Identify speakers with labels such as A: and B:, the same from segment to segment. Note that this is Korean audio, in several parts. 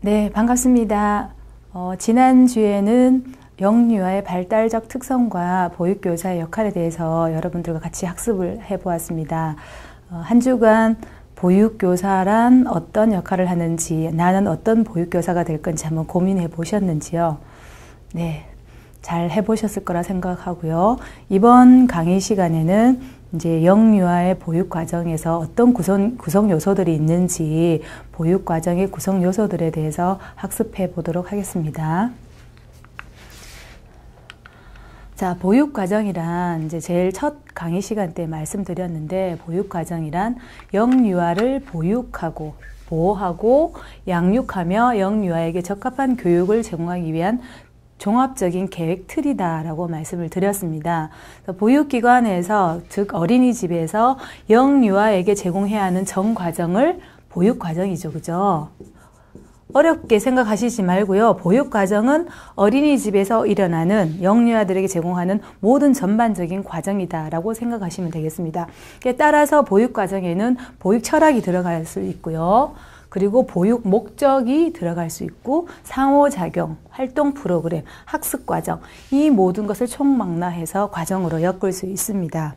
A: 네, 반갑습니다. 지난주에는 영유아의 발달적 특성과 보육교사의 역할에 대해서 여러분들과 같이 학습을 해보았습니다. 한 주간 보육교사란 어떤 역할을 하는지, 나는 어떤 보육교사가 될 건지 한번 고민해 보셨는지요? 네, 잘 해보셨을 거라 생각하고요. 이번 강의 시간에는 이제 영유아의 보육 과정에서 어떤 구성 요소들이 있는지 보육 과정의 구성 요소들에 대해서 학습해 보도록 하겠습니다. 자, 보육 과정이란 이제 제일 첫 강의 시간 때 말씀드렸는데, 보육 과정이란 영유아를 보육하고 보호하고 양육하며 영유아에게 적합한 교육을 제공하기 위한 종합적인 계획 틀이다라고 말씀을 드렸습니다. 보육기관에서, 즉 어린이집에서 영유아에게 제공해야 하는 전 과정을 보육과정이죠. 그죠? 어렵게 생각하시지 말고요. 보육과정은 어린이집에서 일어나는 영유아들에게 제공하는 모든 전반적인 과정이다라고 생각하시면 되겠습니다. 따라서 보육과정에는 보육 철학이 들어갈 수 있고요. 그리고 보육 목적이 들어갈 수 있고, 상호작용, 활동 프로그램, 학습 과정, 이 모든 것을 총망라해서 과정으로 엮을 수 있습니다.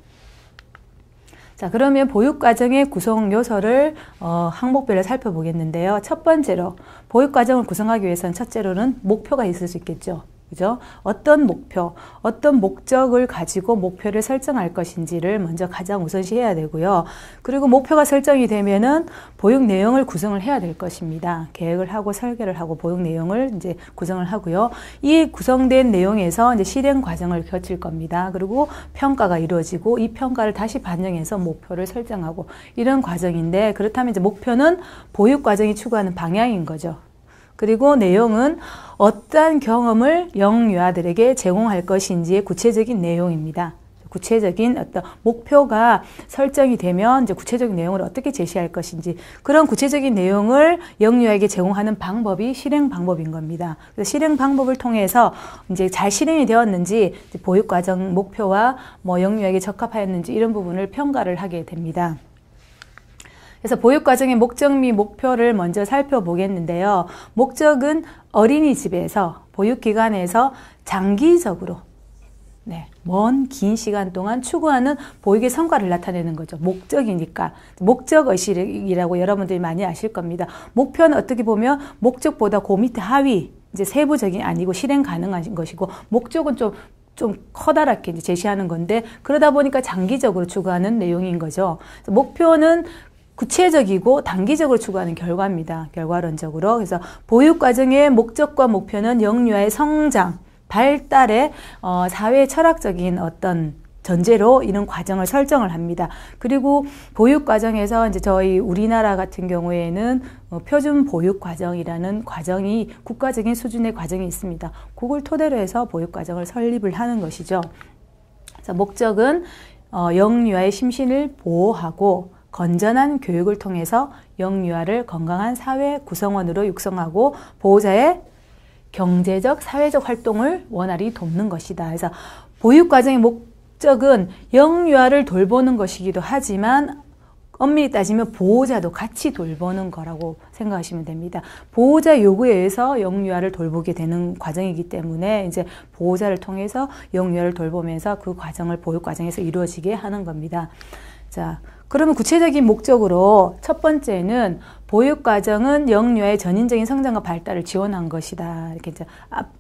A: 자, 그러면 보육 과정의 구성 요소를 항목별로 살펴보겠는데요. 첫 번째로 보육 과정을 구성하기 위해서는 첫째로는 목표가 있을 수 있겠죠. 그죠? 어떤 목표, 어떤 목적을 가지고 목표를 설정할 것인지를 먼저 가장 우선시해야 되고요. 그리고 목표가 설정이 되면은 보육 내용을 구성을 해야 될 것입니다. 계획을 하고 설계를 하고 보육 내용을 이제 구성을 하고요. 이 구성된 내용에서 이제 실행 과정을 거칠 겁니다. 그리고 평가가 이루어지고 이 평가를 다시 반영해서 목표를 설정하고 이런 과정인데, 그렇다면 이제 목표는 보육 과정이 추구하는 방향인 거죠. 그리고 내용은 어떠한 경험을 영유아들에게 제공할 것인지의 구체적인 내용입니다. 구체적인 어떤 목표가 설정이 되면 이제 구체적인 내용을 어떻게 제시할 것인지, 그런 구체적인 내용을 영유아에게 제공하는 방법이 실행 방법인 겁니다. 그래서 실행 방법을 통해서 이제 잘 실행이 되었는지, 보육 과정 목표와 영유아에게 적합하였는지 이런 부분을 평가를 하게 됩니다. 그래서 보육과정의 목적 및 목표를 먼저 살펴보겠는데요. 목적은 어린이집에서, 보육기관에서 장기적으로, 먼 긴 시간 동안 추구하는 보육의 성과를 나타내는 거죠. 목적이니까. 목적의식이라고 여러분들이 많이 아실 겁니다. 목표는 어떻게 보면 목적보다 그 밑에 하위, 이제 세부적인 아니고 실행 가능한 것이고, 목적은 좀 커다랗게 이제 제시하는 건데, 그러다 보니까 장기적으로 추구하는 내용인 거죠. 목표는 구체적이고 단기적으로 추구하는 결과입니다. 결과론적으로. 그래서 보육 과정의 목적과 목표는 영유아의 성장, 발달의 사회 철학적인 어떤 전제로 이런 과정을 설정을 합니다. 그리고 보육 과정에서 이제 저희 우리나라 같은 경우에는 표준 보육 과정이라는 과정이 국가적인 수준의 과정이 있습니다. 그걸 토대로 해서 보육 과정을 설립을 하는 것이죠. 자, 목적은 영유아의 심신을 보호하고 건전한 교육을 통해서 영유아를 건강한 사회 구성원으로 육성하고 보호자의 경제적, 사회적 활동을 원활히 돕는 것이다. 그래서 보육과정의 목적은 영유아를 돌보는 것이기도 하지만 엄밀히 따지면 보호자도 같이 돌보는 거라고 생각하시면 됩니다. 보호자 요구에 의해서 영유아를 돌보게 되는 과정이기 때문에 이제 보호자를 통해서 영유아를 돌보면서 그 과정을 보육과정에서 이루어지게 하는 겁니다. 자, 그러면 구체적인 목적으로 첫 번째는 보육과정은 영유아의 전인적인 성장과 발달을 지원한 것이다. 이렇게 이제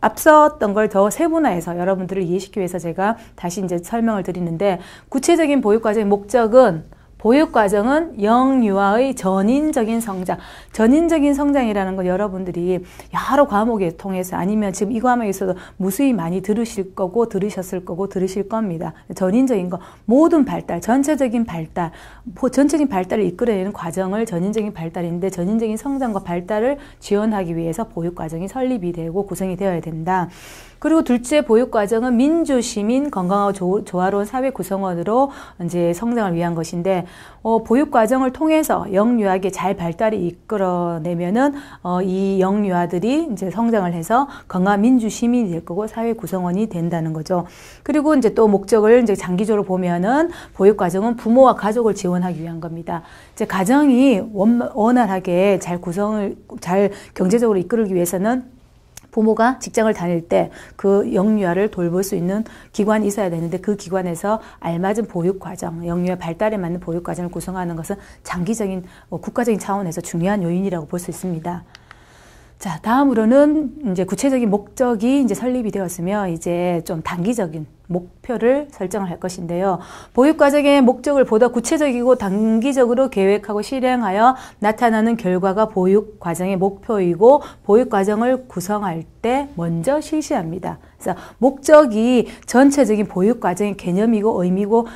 A: 앞섰던 걸 더 세분화해서 여러분들을 이해시키기 위해서 제가 다시 이제 설명을 드리는데, 구체적인 보육과정의 목적은, 보육과정은 영유아의 전인적인 성장. 전인적인 성장이라는 건 여러분들이 여러 과목에 통해서, 아니면 지금 이 과목에서도 무수히 많이 들으실 거고 들으셨을 거고 들으실 겁니다. 전인적인 거, 모든 발달, 전체적인 발달, 전체적인 발달을 이끌어내는 과정을 전인적인 발달인데, 전인적인 성장과 발달을 지원하기 위해서 보육과정이 설립이 되고 구성이 되어야 된다. 그리고 둘째 보육과정은 민주, 시민, 건강하고 조화로운 사회 구성원으로 이제 성장을 위한 것인데, 보육과정을 통해서 영유아에게 잘 발달이 이끌어내면은, 이 영유아들이 이제 성장을 해서 건강한 민주, 시민이 될 거고 사회 구성원이 된다는 거죠. 그리고 이제 또 목적을 이제 장기적으로 보면은 보육과정은 부모와 가족을 지원하기 위한 겁니다. 이제 가정이 원활하게 잘 경제적으로 이끌기 위해서는 부모가 직장을 다닐 때 그 영유아를 돌볼 수 있는 기관이 있어야 되는데 그 기관에서 알맞은 보육과정, 영유아 발달에 맞는 보육과정을 구성하는 것은 장기적인 국가적인 차원에서 중요한 요인이라고 볼 수 있습니다. 자, 다음으로는 이제 구체적인 목적이 이제 설립이 되었으며 이제 좀 단기적인 목표를 설정을 할 것인데요. 보육과정의 목적을 보다 구체적이고 단기적으로 계획하고 실행하여 나타나는 결과가 보육과정의 목표이고 보육과정을 구성할 때 먼저 실시합니다. 그래서 목적이 전체적인 보육과정의 개념이고 의미고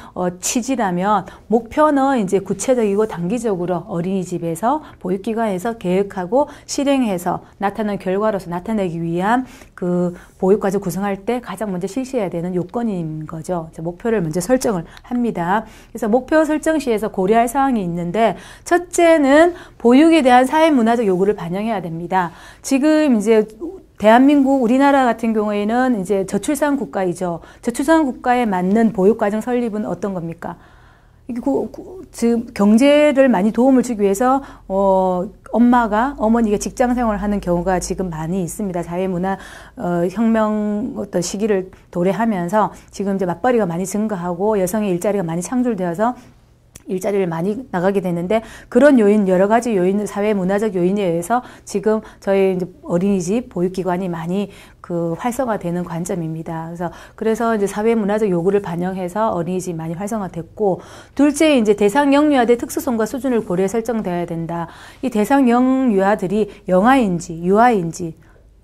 A: 취지라면 목표는 이제 구체적이고 단기적으로 어린이집에서 보육기관에서 계획하고 실행해서 나타나는 결과로서 나타내기 위한 그 보육과정 구성할 때 가장 먼저 실시해야 되는 요건인 거죠. 목표를 먼저 설정을 합니다. 그래서 목표 설정 시에서 고려할 사항이 있는데 첫째는 보육에 대한 사회문화적 요구를 반영해야 됩니다. 지금 이제 대한민국, 우리나라 같은 경우에는 이제 저출산 국가이죠. 저출산 국가에 맞는 보육과정 설립은 어떤 겁니까? 지금 경제를 많이 도움을 주기 위해서 어머니가 직장 생활을 하는 경우가 지금 많이 있습니다. 사회문화 혁명 어떤 시기를 도래하면서 지금 이제 맞벌이가 많이 증가하고 여성의 일자리가 많이 창출되어서 일자리를 많이 나가게 되는데 그런 요인, 여러 가지 요인, 사회 문화적 요인에 의해서 지금 저희 이제 어린이집 보육기관이 많이 활성화되는 관점입니다. 그래서 이제 사회 문화적 요구를 반영해서 어린이집이 많이 활성화됐고, 둘째 이제 대상 영유아들의 특수성과 수준을 고려해 설정되어야 된다. 이 대상 영유아들이 영아인지 유아인지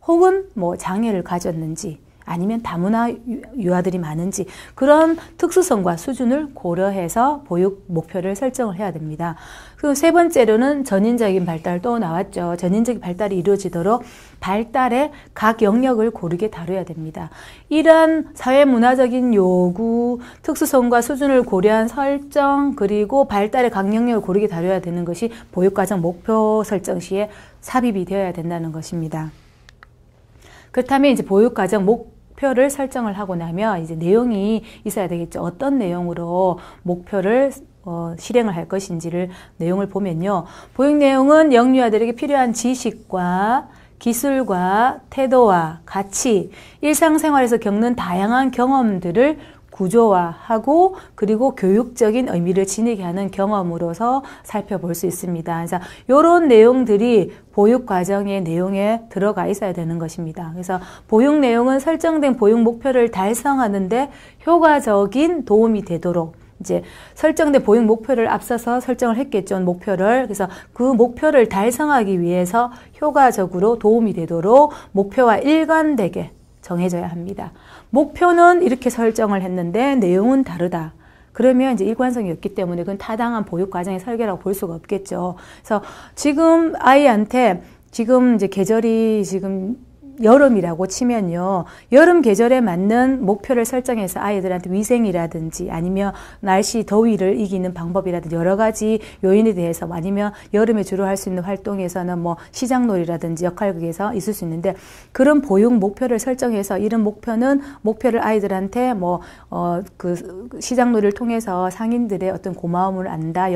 A: 혹은 뭐 장애를 가졌는지 아니면 다문화 유아들이 많은지 그런 특수성과 수준을 고려해서 보육 목표를 설정을 해야 됩니다. 그리고 세 번째로는 전인적인 발달 또 나왔죠. 전인적인 발달이 이루어지도록 발달의 각 영역을 고르게 다뤄야 됩니다. 이러한 사회문화적인 요구, 특수성과 수준을 고려한 설정 그리고 발달의 각 영역을 고르게 다뤄야 되는 것이 보육과정 목표 설정 시에 삽입이 되어야 된다는 것입니다. 그렇다면 이제 보육과정 목표를 설정을 하고 나면 이제 내용이 있어야 되겠죠. 어떤 내용으로 목표를 실행을 할 것인지를 내용을 보면요. 보육 내용은 영유아들에게 필요한 지식과 기술과 태도와 가치, 일상생활에서 겪는 다양한 경험들을 구조화하고 그리고 교육적인 의미를 지니게 하는 경험으로서 살펴볼 수 있습니다. 그래서 이런 내용들이 보육 과정의 내용에 들어가 있어야 되는 것입니다. 그래서 보육 내용은 설정된 보육 목표를 달성하는데 효과적인 도움이 되도록 이제 설정된 보육 목표를 앞서서 설정을 했겠죠. 목표를. 그래서 그 목표를 달성하기 위해서 효과적으로 도움이 되도록 목표와 일관되게 정해져야 합니다. 목표는 이렇게 설정을 했는데 내용은 다르다. 그러면 이제 일관성이 없기 때문에 그건 타당한 보육 과정의 설계라고 볼 수가 없겠죠. 그래서 지금 아이한테 지금 이제 계절이 지금 여름이라고 치면요. 여름 계절에 맞는 목표를 설정해서 아이들한테 위생이라든지 아니면 날씨 더위를 이기는 방법이라든지 여러 가지 요인에 대해서 아니면 여름에 주로 할 수 있는 활동에서는 뭐 시장놀이라든지 역할극에서 있을 수 있는데 그런 보육 목표를 설정해서 이런 목표를 아이들한테 그 시장놀이를 통해서 상인들의 어떤 고마움을 안다,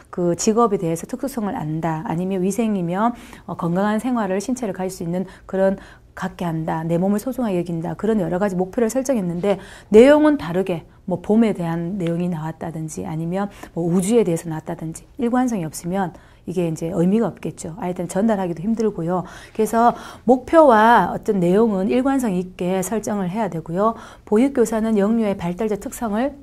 A: 그 직업에 대해서 특수성을 안다, 아니면 위생이며 건강한 생활을 신체를 가질 수 있는 그런 갖게 한다, 내 몸을 소중하게 여긴다, 그런 여러 가지 목표를 설정했는데 내용은 다르게 뭐 봄에 대한 내용이 나왔다든지 아니면 뭐 우주에 대해서 나왔다든지 일관성이 없으면 이게 이제 의미가 없겠죠. 아이들은 전달하기도 힘들고요. 그래서 목표와 어떤 내용은 일관성 있게 설정을 해야 되고요. 보육교사는 영유아의 발달적 특성을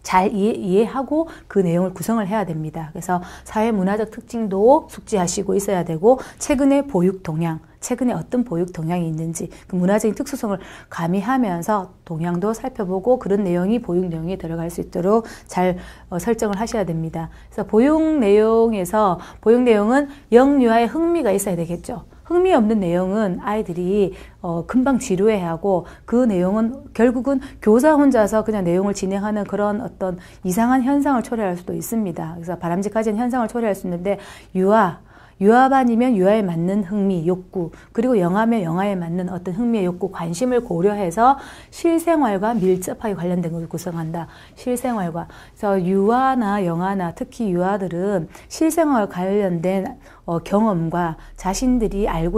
A: 잘 이해하고 그 내용을 구성을 해야 됩니다. 그래서 사회문화적 특징도 숙지하시고 있어야 되고 최근의 보육 동향, 최근에 어떤 보육 동향이 있는지 그 문화적인 특수성을 가미하면서 동향도 살펴보고 그런 내용이 보육 내용에 들어갈 수 있도록 잘 설정을 하셔야 됩니다. 그래서 보육 내용은 영유아의 흥미가 있어야 되겠죠. 흥미 없는 내용은 아이들이 금방 지루해하고 그 내용은 결국은 교사 혼자서 그냥 내용을 진행하는 그런 어떤 이상한 현상을 초래할 수도 있습니다. 그래서 바람직하지 않은 현상을 초래할 수 있는데 유아반이면 유아에 맞는 흥미, 욕구, 그리고 영아면 영아에 맞는 어떤 흥미의 욕구, 관심을 고려해서 실생활과 밀접하게 관련된 것을 구성한다. 실생활과. 그래서 유아나 영아나 특히 유아들은 실생활과 관련된 경험과 자신들이 알고